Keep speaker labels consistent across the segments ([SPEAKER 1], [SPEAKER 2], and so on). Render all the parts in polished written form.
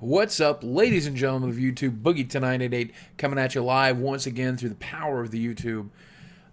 [SPEAKER 1] What's up, ladies and gentlemen of YouTube? Boogie10988 coming at you live once again through the power of the YouTube.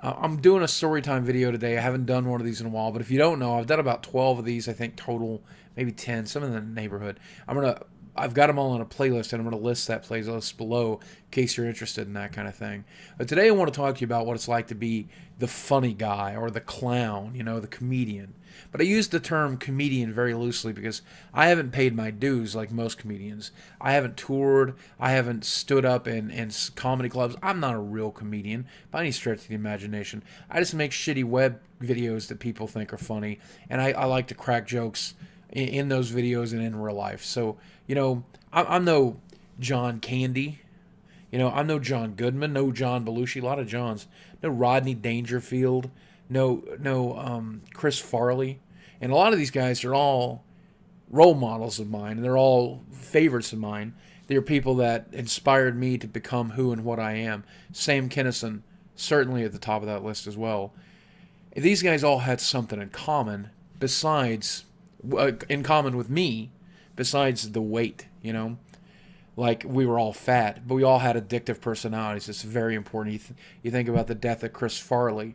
[SPEAKER 1] I'm doing a storytime video today. I haven't done one of these in a while, but if you don't know, I've done about 12 of these, I think total, maybe 10, some in the neighborhood. I've got them all on a playlist, and I'm gonna list that playlist below in case you're interested in that kind of thing. But today I want to talk to you about what it's like to be the funny guy or the clown, the comedian. But I use the term comedian very loosely because I haven't paid my dues like most comedians. I haven't toured. I haven't stood up in comedy clubs. I'm not a real comedian by any stretch of the imagination. I just make shitty web videos that people think are funny, and I like to crack jokes in those videos and in real life. So, I'm no John Candy. I'm no John Goodman, no John Belushi, a lot of Johns. No Rodney Dangerfield, no Chris Farley. And a lot of these guys are all role models of mine, and they're all favorites of mine. They're people that inspired me to become who and what I am. Sam Kinison, certainly at the top of that list as well. These guys all had something in common in common with me, besides the weight. Like, we were all fat, but we all had addictive personalities. It's very important. You think about the death of Chris Farley.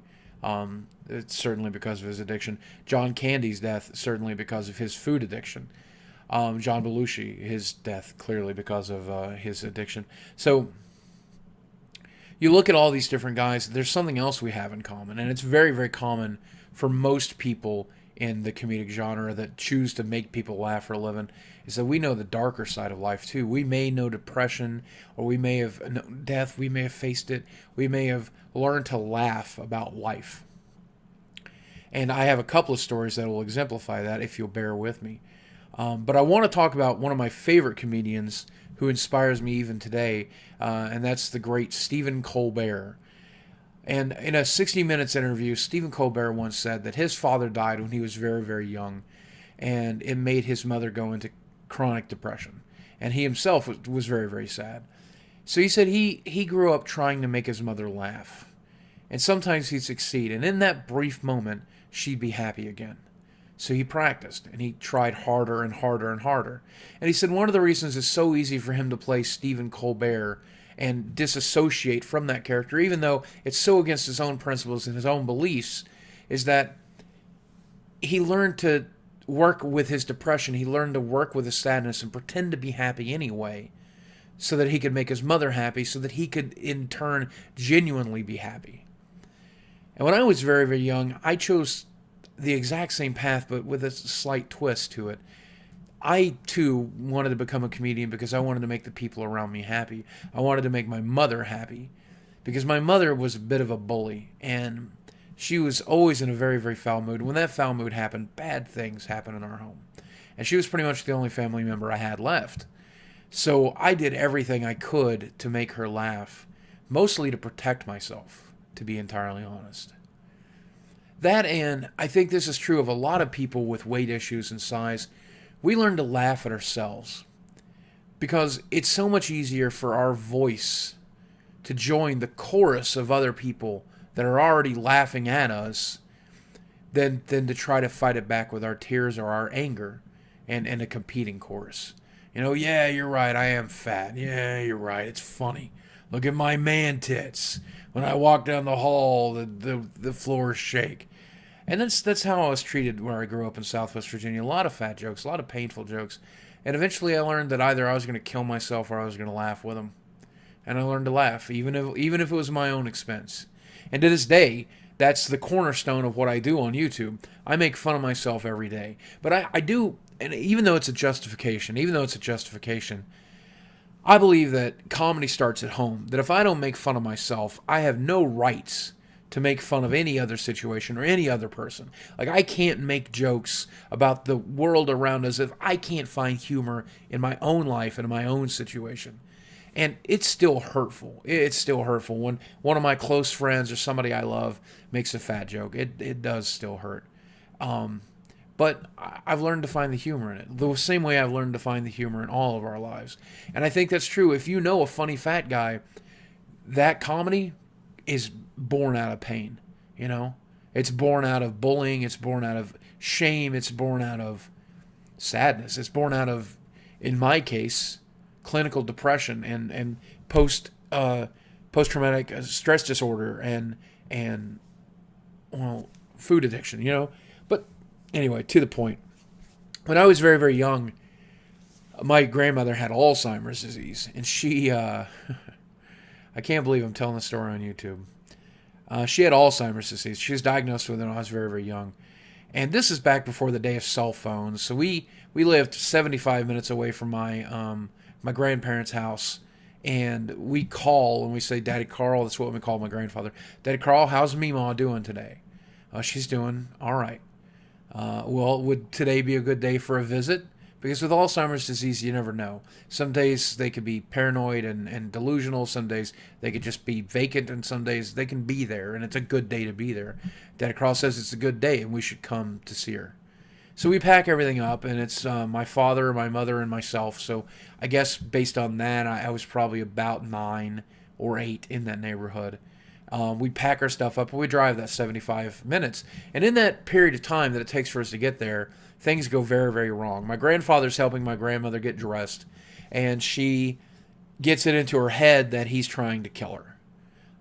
[SPEAKER 1] It's certainly because of his addiction. John Candy's death, certainly because of his food addiction. John Belushi, his death, clearly because of his addiction. So you look at all these different guys, there's something else we have in common, and it's very, very common for most people in the comedic genre that choose to make people laugh for a living, is that we know the darker side of life too. We may know depression, or we may have known death, we may have faced it, we may have learned to laugh about life. And I have a couple of stories that will exemplify that if you'll bear with me. But I want to talk about one of my favorite comedians who inspires me even today, and that's the great Stephen Colbert. And in a 60 Minutes interview, Stephen Colbert once said that his father died when he was very, very young, and it made his mother go into chronic depression. And he himself was very, very sad. So he said he grew up trying to make his mother laugh. And sometimes he'd succeed, and in that brief moment, she'd be happy again. So he practiced, and he tried harder and harder and harder. And he said one of the reasons it's so easy for him to play Stephen Colbert and disassociate from that character, even though it's so against his own principles and his own beliefs, is that he learned to work with his depression. He learned to work with his sadness and pretend to be happy anyway, so that he could make his mother happy, so that he could in turn genuinely be happy. And when I was very, very young, I chose the exact same path, but with a slight twist to it. I, too, wanted to become a comedian because I wanted to make the people around me happy. I wanted to make my mother happy because my mother was a bit of a bully, and she was always in a very, very foul mood. When that foul mood happened, bad things happened in our home. And she was pretty much the only family member I had left. So I did everything I could to make her laugh, mostly to protect myself, to be entirely honest. That, and I think this is true of a lot of people with weight issues and size, we learn to laugh at ourselves because it's so much easier for our voice to join the chorus of other people that are already laughing at us than to try to fight it back with our tears or our anger and a competing chorus. Yeah, you're right, I am fat. Yeah, you're right, it's funny. Look at my man tits. When I walk down the hall, the floors shake. And that's how I was treated where I grew up in Southwest Virginia. A lot of fat jokes, a lot of painful jokes. And eventually I learned that either I was going to kill myself or I was going to laugh with them. And I learned to laugh, even if it was my own expense. And to this day, that's the cornerstone of what I do on YouTube. I make fun of myself every day. But I do, and even though it's a justification, I believe that comedy starts at home. That if I don't make fun of myself, I have no rights to make fun of any other situation or any other person. Like, I can't make jokes about the world around us if I can't find humor in my own life and in my own situation. And it's still hurtful. It's still hurtful when one of my close friends or somebody I love makes a fat joke. It does still hurt. But I've learned to find the humor in it. The same way I've learned to find the humor in all of our lives. And I think that's true. If you know a funny fat guy, that comedy is born out of pain. It's born out of bullying. It's born out of shame. It's born out of sadness. It's born out of in my case, clinical depression and post traumatic stress disorder and well, food addiction, But anyway, to the point. When I was very, very young, my grandmother had Alzheimer's disease, and she, I can't believe I'm telling the story on YouTube. She had Alzheimer's disease. She was diagnosed with it when I was very, very young. And this is back before the day of cell phones. So we lived 75 minutes away from my grandparents' house. And we call and we say, Daddy Carl, that's what we call my grandfather. Daddy Carl, how's Meemaw doing today? She's doing all right. Well, would today be a good day for a visit? Because with Alzheimer's disease, you never know. Some days they could be paranoid and delusional. Some days they could just be vacant. And some days they can be there. And it's a good day to be there. Daddy Carl says it's a good day and we should come to see her. So we pack everything up, and it's my father, my mother, and myself. So I guess based on that, I was probably about 9 or 8 in that neighborhood. We pack our stuff up, and we drive that 75 minutes. And in that period of time that it takes for us to get there, things go very, very wrong. My grandfather's helping my grandmother get dressed, and she gets it into her head that he's trying to kill her.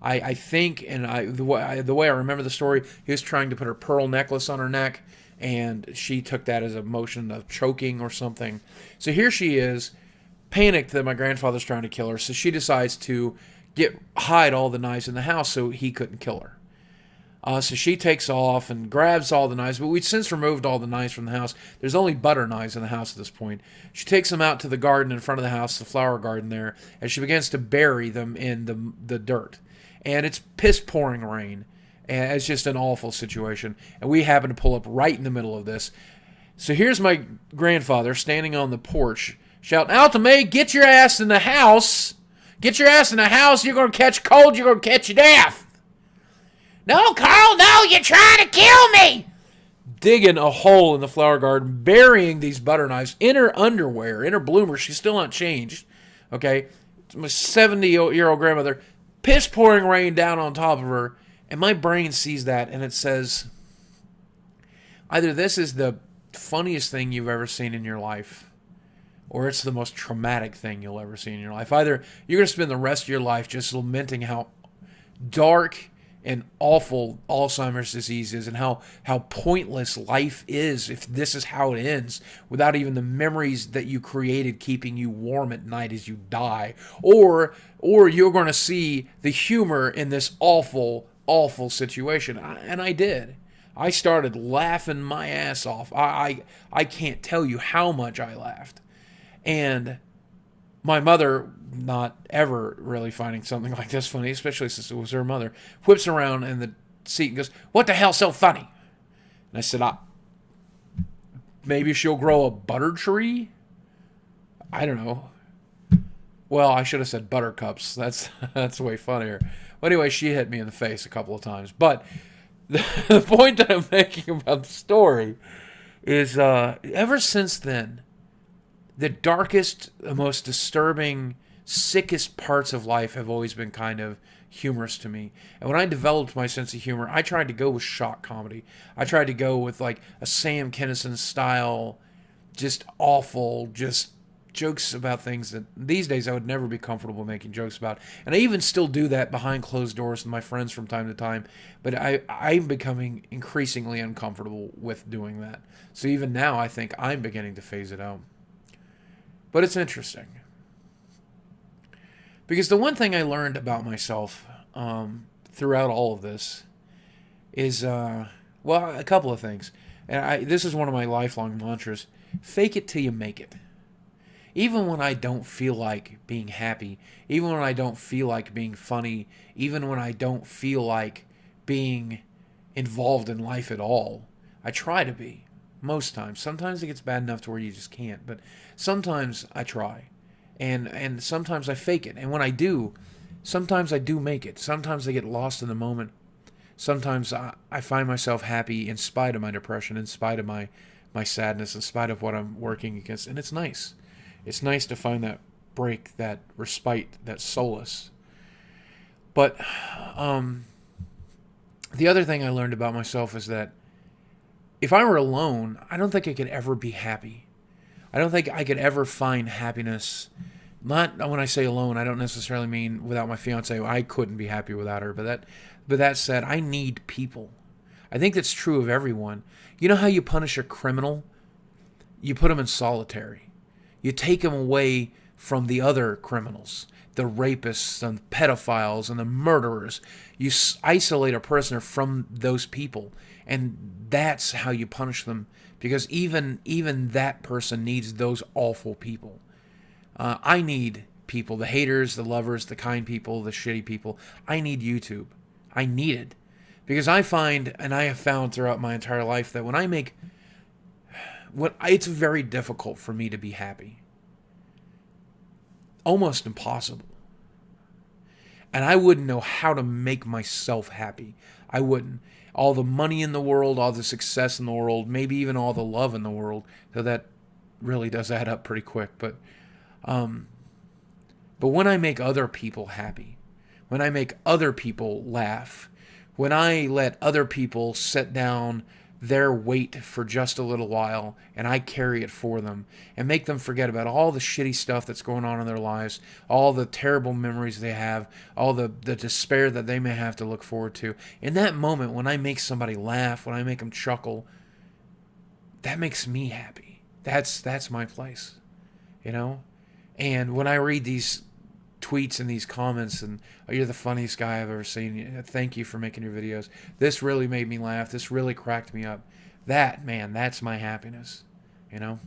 [SPEAKER 1] I think, and the way I remember the story, he was trying to put her pearl necklace on her neck, and she took that as a motion of choking or something. So here she is, panicked that my grandfather's trying to kill her, so she decides to hide all the knives in the house so he couldn't kill her. So she takes off and grabs all the knives, but we'd since removed all the knives from the house. There's only butter knives in the house at this point. She takes them out to the garden in front of the house, the flower garden there, and she begins to bury them in the dirt. And it's piss-pouring rain. And it's just an awful situation. And we happen to pull up right in the middle of this. So here's my grandfather standing on the porch shouting, Altamay, get your ass in the house. Get your ass in the house. You're going to catch cold. You're going to catch your death. No, Carl, no, you're trying to kill me. Digging a hole in the flower garden, burying these butter knives in her underwear, in her bloomer. She's still not changed. Okay? My 70-year-old grandmother, piss pouring rain down on top of her. And my brain sees that and it says, either this is the funniest thing you've ever seen in your life, or it's the most traumatic thing you'll ever see in your life. Either you're going to spend the rest of your life just lamenting how dark and awful Alzheimer's disease is and how pointless life is if this is how it ends, without even the memories that you created keeping you warm at night as you die. Or you're going to see the humor in this awful situation. And I did. I started laughing my ass off. I can't tell you how much I laughed. And my mother, not ever really finding something like this funny, especially since it was her mother, whips around in the seat and goes, "What the hell's so funny?" And I said, maybe she'll grow a butter tree? I don't know. Well, I should have said buttercups. That's way funnier. Well, anyway, she hit me in the face a couple of times. But the point that I'm making about the story is ever since then, the darkest, the most disturbing, sickest parts of life have always been kind of humorous to me. And when I developed my sense of humor, I tried to go with shock comedy. I tried to go with like a Sam Kinison style, just awful, just jokes about things that these days I would never be comfortable making jokes about. And I even still do that behind closed doors with my friends from time to time. But I'm becoming increasingly uncomfortable with doing that. So even now I think I'm beginning to phase it out. But it's interesting. Because the one thing I learned about myself throughout all of this is, a couple of things. And this is one of my lifelong mantras. Fake it till you make it. Even when I don't feel like being happy, even when I don't feel like being funny, even when I don't feel like being involved in life at all, I try to be. Most times. Sometimes it gets bad enough to where you just can't, but sometimes I try. And sometimes I fake it. And when I do, sometimes I do make it. Sometimes I get lost in the moment. Sometimes I find myself happy in spite of my depression, in spite of my sadness, in spite of what I'm working against. And it's nice. It's nice to find that break, that respite, that solace. But the other thing I learned about myself is that if I were alone, I don't think I could ever be happy. I don't think I could ever find happiness. Not when I say alone, I don't necessarily mean without my fiance. I couldn't be happy without her. But that said, I need people. I think that's true of everyone. You know how you punish a criminal? You put them in solitary. You take them away from the other criminals, the rapists and pedophiles and the murderers. You isolate a prisoner from those people, and that's how you punish them. Because even that person needs those awful people. I need people, the haters, the lovers, the kind people, the shitty people. I need YouTube. I need it. Because I find, and I have found throughout my entire life, that it's very difficult for me to be happy. Almost impossible. And I wouldn't know how to make myself happy. I wouldn't. All the money in the world, all the success in the world, maybe even all the love in the world. So that really does add up pretty quick. But when I make other people happy, when I make other people laugh, when I let other people set down their weight for just a little while and I carry it for them and make them forget about all the shitty stuff that's going on in their lives, all the terrible memories they have, all the despair that they may have to look forward to. In that moment, when I make somebody laugh, when I make them chuckle, that makes me happy. That's my place, you know? And when I read these tweets and these comments and, oh, you're the funniest guy I've ever seen, thank you for making your videos, this really made me laugh, this really cracked me up, that, man, that's my happiness, you know?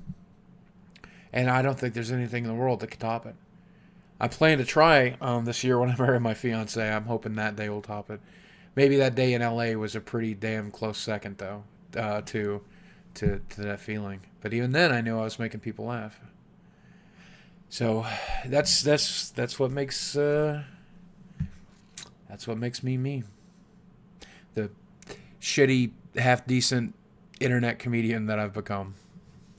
[SPEAKER 1] And I don't think there's anything in the world that could top it. I plan to try this year when I marry my fiance. I'm hoping that day will top it. Maybe that day in LA was a pretty damn close second, though, to that feeling. But even then, I knew I was making people laugh. So that's what makes me me. The shitty, half decent internet comedian that I've become.